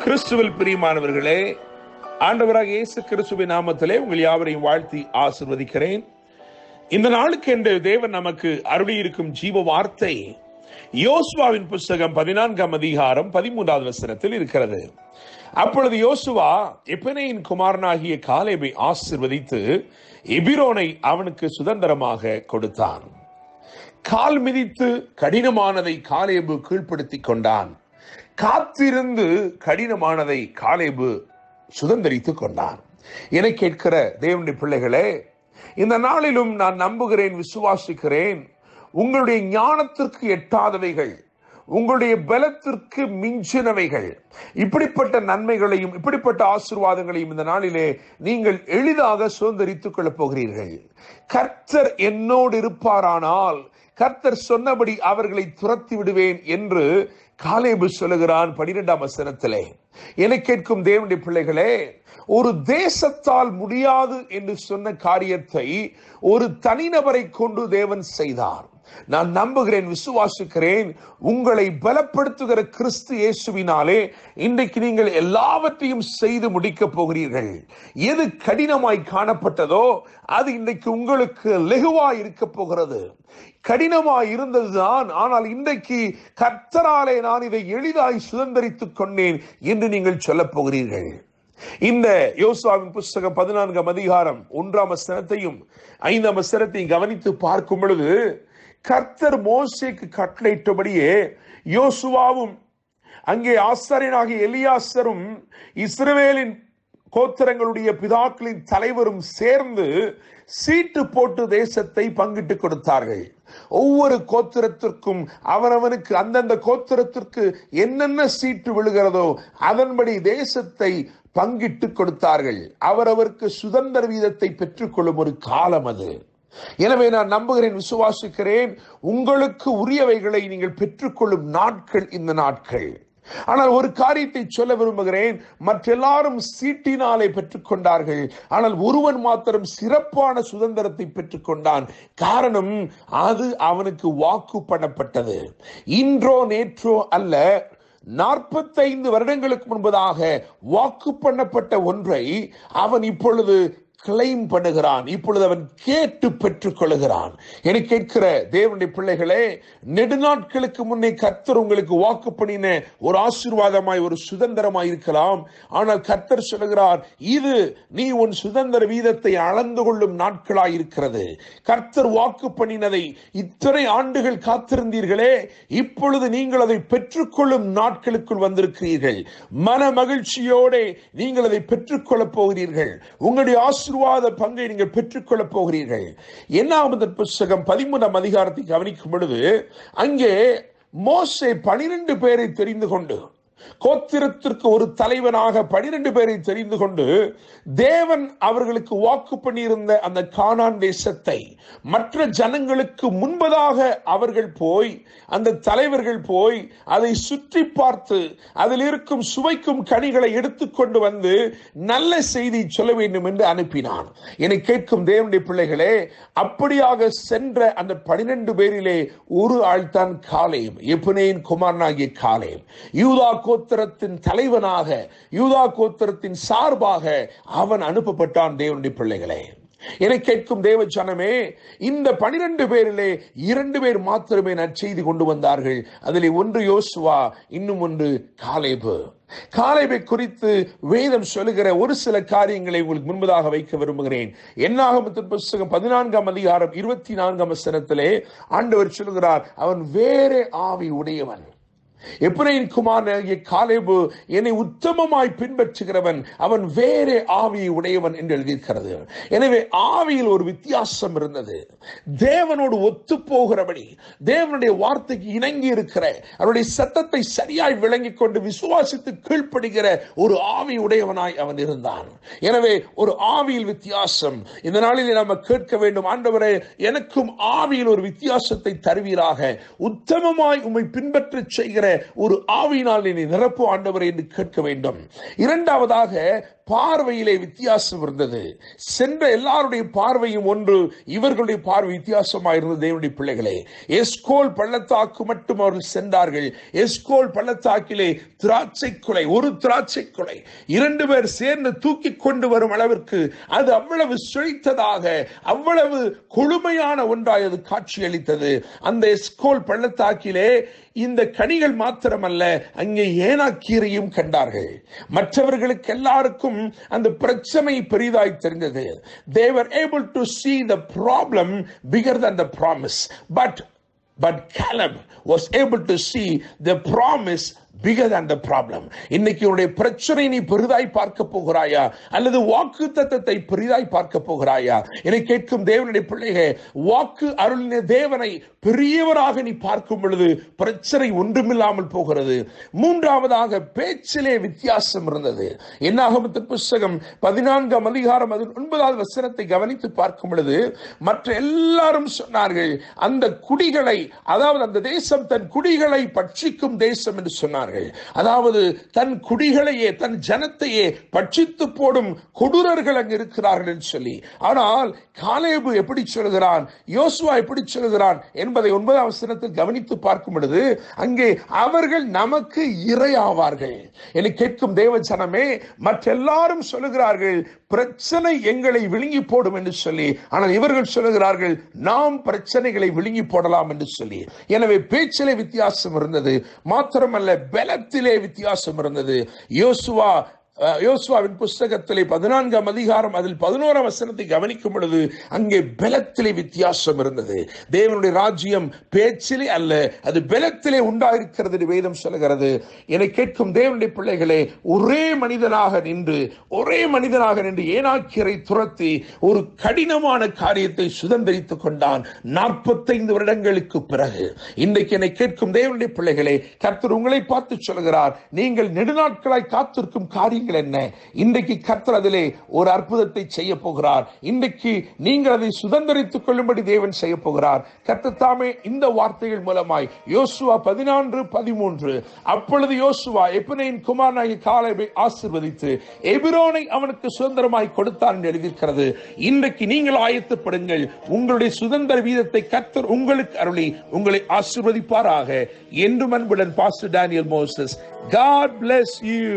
கிறிஸ்துவில் பிரியமானவர்களே, ஆண்டவராக இயேசு கிறிஸ்துவின் நாமத்திலே உங்கள் யாவரையும் வாழ்த்தி ஆசீர்வதிக்கிறேன். இந்த நாளுக்கு என்று தேவன் நமக்கு அருளியிருக்கும் ஜீவ வார்த்தை யோசுவாவின் புஸ்தகம் 14ஆம் அதிகாரம் 13வது வசனத்தில் இருக்கிறது. அப்பொழுது யோசுவா எபெனேயின் குமாரனாகிய காலேபை ஆசீர்வதித்து எபிரோனை அவனுக்கு சுதந்திரமாக கொடுத்தான். கால் மிதித்து கடினமானதை காலேபு கீழ்ப்படுத்திக் கொண்டான். காத்திருந்து கடினமானதை காலேபு சுதந்திரித்துக் கொண்டான். என கேட்கிற தேவனுடைய பிள்ளைகளே, இந்த நாளிலும் நான் நம்புகிறேன், விசுவாசிக்கிறேன், உங்களுடைய ஞானத்திற்கு எட்டாதவைகள், உங்களுடைய பலத்திற்கு மிஞ்சினவைகள், இப்படிப்பட்ட நன்மைகளையும் இப்படிப்பட்ட ஆசீர்வாதங்களையும் இந்த நாளிலே நீங்கள் எளிதாக சுதந்திரித்துக் கொள்ளப் போகிறீர்கள். கர்த்தர் என்னோடு இருப்பாரானால் கர்த்தர் சொன்னபடி அவர்களை துரத்தி விடுவேன் என்று காலேபு சொல்லுகிறான் 12ஆம் வசனத்திலே. என கேட்கும் தேவனுடைய பிள்ளைகளே, ஒரு தேசத்தால் முடியாது என்று சொன்ன காரியத்தை ஒரு தனிநபரை கொண்டு தேவன் செய்தார். நான் நம்புகிறேன், விசுவாசிக்கிறேன், உங்களை பலப்படுத்துகிற கிறிஸ்து இயேசுவினாலே இன்றைக்கு நீங்கள் எல்லாவற்றையும் செய்து முடிக்கப் போகிறீர்கள். எது கடினமாய் காணப்பட்டதோ அது இன்றைக்கு உங்களுக்கு லெகுவாய் இருக்க போகிறது. கடினமாய் இருந்ததுதான், ஆனால் இன்றைக்கு கர்த்தராலே நான் இதை எளிதாய் சுதந்திரித்துக் கொண்டேன் என்று நீங்கள் சொல்ல போகிறீர்கள். இந்த யோசுவாவின் புஸ்தகம் 14ஆம் அதிகாரம் 1ஆம் வசனத்தையும் 5ஆம் வசனத்தையும் கவனித்து பார்க்கும் பொழுது, கர்த்தர் மோசேக்கு கட்டளையிட்டபடியே யோசுவாவும் அங்கே ஆசாரியனாகிய எலியாசரும் இஸ்ரவேலின் கோத்திரங்களுடைய பிதாக்களின் தலைவரும் சேர்ந்து சீட்டு போட்டு தேசத்தை பங்கிட்டு கொடுத்தார்கள். ஒவ்வொரு கோத்திரத்திற்கும் அவனவனுக்கு அந்தந்த கோத்திரத்திற்கு என்னென்ன சீட்டு விழுகிறதோ அதன்படி தேசத்தை பங்கிட்டு கொடுத்தார்கள். அவரவருக்கு சுதந்திர வீதத்தை பெற்றுக்கொள்ளும் ஒரு காலம் அது. எனவே நான் நம்புகிறேன், விசுவாசிக்கிறேன், உங்களுக்கு உரியவைகளை நீங்கள் பெற்றுக்கொள்ளும் நாட்கள் இந்த நாட்கள். ஆனால் ஒரு காரியத்தை சொல்ல விரும்புகிறேன், மற்றெல்லாரும் சீட்டினாலே பெற்றுக்கொண்டார்கள், ஆனால் ஒருவன் மாத்திரம் சிறப்பான சுதந்திரத்தை பெற்றுக்கொண்டான். காரணம், அது அவனுக்கு வாக்கு பண்ணப்பட்டது. இன்றோ நேற்றோ அல்ல, 45 வருடங்களுக்கு முன்பதாக வாக்கு பண்ணப்பட்ட ஒன்றை அவன் இப்பொழுது கிளைம் பண்ணுகிறான். இப்பொழுது அவன் கேட்டு பெற்றுக் கொள்கிறான். என கேட்கிற தேவனுடைய பிள்ளைகளே, நெடுநாட்களுக்கு முன்னே கர்த்தர் உங்களுக்கு வாக்கு பண்ணின ஒரு ஆசீர்வாதமாய் ஒரு சுதந்திரமாய் இருக்கலாம். ஆனால் கர்த்தர் சொல்லுகிறார், இது நீ உன் சுதந்திர வீதத்தை அளந்து கொள்ளும் நாட்களாய் இருக்கிறது. கர்த்தர் வாக்கு பண்ணினதை இத்தனை ஆண்டுகள் காத்திருந்தீர்களே, இப்பொழுது நீங்கள் அதை பெற்றுக்கொள்ளும் நாட்களுக்குள் வந்திருக்கிறீர்கள். மன மகிழ்ச்சியோட நீங்கள் அதை பெற்றுக்கொள்ளப் போகிறீர்கள். உங்களுடைய ஆசீர்வாத பங்கை நீங்கள் பெற்றுக்கொள்ளப் போகிறீர்கள். என்னாவது புஸ்தகம் 13ஆம் அதிகாரத்தை கவனிக்கும் பொழுது, அங்கே மோசே 12 பேரை தெரிந்து கொண்டு, கோத்திரத்திற்கு ஒரு தலைவனாக 12 பேரை தெரிந்து கொண்டு, தேவன் அவர்களுக்கு வாக்கு பண்ணியிருந்த அந்த கானான் தேசத்தை மற்ற ஜனங்களுக்கு முன்பதாக அவர்கள் போய், அந்த தலைவர்கள் போய் அதை சுற்றி பார்த்து அதில் இருக்கும் சுவைக்கும் கனிகளை எடுத்துக்கொண்டு வந்து நல்ல செய்தி சொல்ல வேண்டும் என்று அனுப்பினான். என்னை கேட்கும் தேவனுடைய பிள்ளைகளே, அப்படியாக சென்ற அந்த 12 பேரிலே ஒரு ஆள் தான் காலேப், எபெனேயின் குமாரனாகிய காலேப். யூதா கோத்திரத்தின் தலைவனாக, யூதா கோத்திரத்தின் சார்பாக அவன் அனுப்பப்பட்டான். தேவனுடைய பிள்ளைகளே, என கேட்கும் தேவ ஜனமே, இந்த 12 பேரிலே 2 பேர் மாத்திரமே நற்செய்தி கொண்டு வந்தார்கள். அதிலே ஒன்று யோசுவா, இன்னும் ஒன்று காலேபு. காலேபை குறித்து வேதம் சொல்லுகிற ஒரு சில காரியங்களை உங்களுக்கு முன்பதாக வைக்க விரும்புகிறேன். என்னாகமத்தின் புஸ்தகம் 14ஆம் அதிகாரம் 24ஆம் வசனத்திலே ஆண்டவர் சொல்லுகிறார், அவன் வேறே ஆவி உடையவன். எபிரெயின் குமாரனாகிய காலேபு என்னை உத்தமமாய் பின்பற்றுகிறவன், அவன் வேறே ஆவியை உடையவன் என்று எழுதியிருக்கிறது. எனவே ஆவியில் ஒரு வித்தியாசம் இருந்தது. தேவனோடு ஒத்து போகிறபடி, தேவனுடைய வார்த்தைக்கு இணங்கி இருக்கிற, அவருடைய சத்தத்தை சரியாய் விளங்கிக் கொண்டு விசுவாசித்து கீழ்ப்படுகிற ஒரு ஆவி உடையவனாய் அவன் இருந்தான். எனவே ஒரு ஆவியில் வித்தியாசம். இந்த நாளில் நாம் கேட்க வேண்டும், ஆண்டவரே, எனக்கும் ஆவியில் ஒரு வித்தியாசத்தை தருவீராக. உத்தமமாய் உம்மை பின்பற்ற செய்கிற ஒரு ஆவியினால் என்னை நிரப்பு ஆண்டவரே என்று கேட்க வேண்டும். இரண்டாவதாக பார்வையிலே வித்தியாசம் இருந்தது. சென்ற எல்லாருடைய பார்வையும் ஒன்று, இவர்களுடைய பார்வை வித்தியாசமாக இருந்தது. தேவனுடைய பிள்ளைகளே, எஸ்கோல் பள்ளத்தாக்கு மட்டும் அவர்கள் சென்றார்கள். எஸ்கோல் பள்ளத்தாக்கிலே திராட்சை குலை, ஒரு திராட்சை குலை 2 பேர் சேர்ந்து தூக்கி கொண்டு வரும் அளவிற்கு அது அவ்வளவு செழித்ததாக, அவ்வளவு கொழுமையான ஒன்றாய் அது காட்சியளித்தது. அந்த எஸ்கோல் பள்ளத்தாக்கிலே இந்த கனிகள் மாத்திரமல்ல, அங்கே ஏனாக்கீரையும் கண்டார்கள். மற்றவர்களுக்கு எல்லாருக்கும் அந்த பிரச்சனை பெரிதாய் தெரிந்தது. They were able to see the problem bigger than the promise, but Caleb was able to see the promise bigger than the problem. இன்னைக்கு உன்னுடைய பிரச்சனை நீ பெரிதாய் பார்க்க போகிறாயா, அல்லது வாக்கு தத்தத்தை பெரிதாய் பார்க்க போகிறாயா? என்னை கேட்கும் தேவனுடைய பிள்ளைகளே, வாக்கு அருளின தேவனை பெரியவராக நீ பார்க்கும் பொழுது பிரச்சனை ஒன்றுமில்லாமல் போகிறது. மூன்றாவதாக பேச்சிலே வித்தியாசம் இருந்தது. என்னாகமத்தின் புத்தகம் 14ஆம் அதிகாரம் 9வது வசனத்தை கவனித்து பார்க்கும் பொழுது, மற்ற எல்லாரும் சொன்னார்கள், அந்த குடிகளை, அதாவது அந்த தேசம் தன் குடிகளை பட்சிக்கும் தேசம் என்று சொன்னார்கள். அதாவது தன் குடிகளையே, தன் ஜனத்தையே பட்சித்து போடும் கொடூரர்கள் அங்கு இருக்கிறார்கள் என்று சொல்லி. ஆனால் காலேபு எப்படி சொல்கிறான், யோசுவா எப்படி சொல்கிறான் என்பதை 9ஆம் வசனத்தில் கவனித்து பார்க்கும் பொழுது, அங்கே அவர்கள் நமக்கு இரையாவார்கள். என்னை கேட்கும் தேவ ஜனமே, மற்றெல்லாரும் சொல்லுகிறார்கள் பிரச்சனை எங்களை விழுங்கி போடும் என்று சொல்லி. ஆனால் இவர்கள் சொல்லுகிறார்கள் நாம் பிரச்சனைகளை விழுங்கி போடலாம் என்று சொல்லி. எனவே பேச்சிலே வித்தியாசம் இருந்தது. மாத்திரமல்ல, பலத்திலே வித்தியாசம் இருந்தது. யோசுவாவின் புஸ்தகத்திலே 14ஆம் அதிகாரம் அதில் 11ஆம் வசனத்தை கவனிக்கும் பொழுது அங்கே பலத்திலே வித்தியாசம் இருந்தது. தேவனுடைய ராஜ்யம் பேச்சிலே அல்ல, அது பலத்திலே உண்டாயிருக்கிறது என்று வேதம் சொல்கிறது. என்னை கேட்கும் தேவனுடைய பிள்ளைகளே, ஒரே மனிதனாக நின்று ஏனாக்கீரை துரத்தி ஒரு கடினமான காரியத்தை சுதந்திரித்துக் கொண்டான் 45 வருடங்களுக்கு பிறகு. இன்றைக்கு என்னை கேட்கும் தேவனுடைய பிள்ளைகளே, கர்த்தர் உங்களை பார்த்து சொல்கிறார், நீங்கள் நெடுநாட்களாய் காத்திருக்கும் காரியம் என்ன? இன்றைக்கு கர்த்தர் அதிலே ஒரு அற்புதத்தை செய்ய போகிறார். இன்றைக்கு நீங்கள் அதை சுதந்திரித்துக் கொள்ளும்படி தேவன் செய்ய போகிறார். கர்த்தர் தாமே இந்த வார்த்தைகள் மூலமாய் யோசுவா 14:13, அப்பொழுது யோசுவா எப்னேயின் குமாரனாகிய காலேபை ஆசீர்வதித்து எபிரோனை அவனுக்கு சுதந்திரமாய் கொடுத்தார் என்று எழுதியிருக்கிறது. இன்றைக்கு நீங்கள் ஆயத்தப்படுங்கள். உங்களுடைய சுதந்திர வீதத்தை கர்த்தர் உங்களுக்கு அருளி உங்களை ஆசீர்வதிப்பாராக. என்றும் அன்புடன் pastor Daniel Moses. God bless you.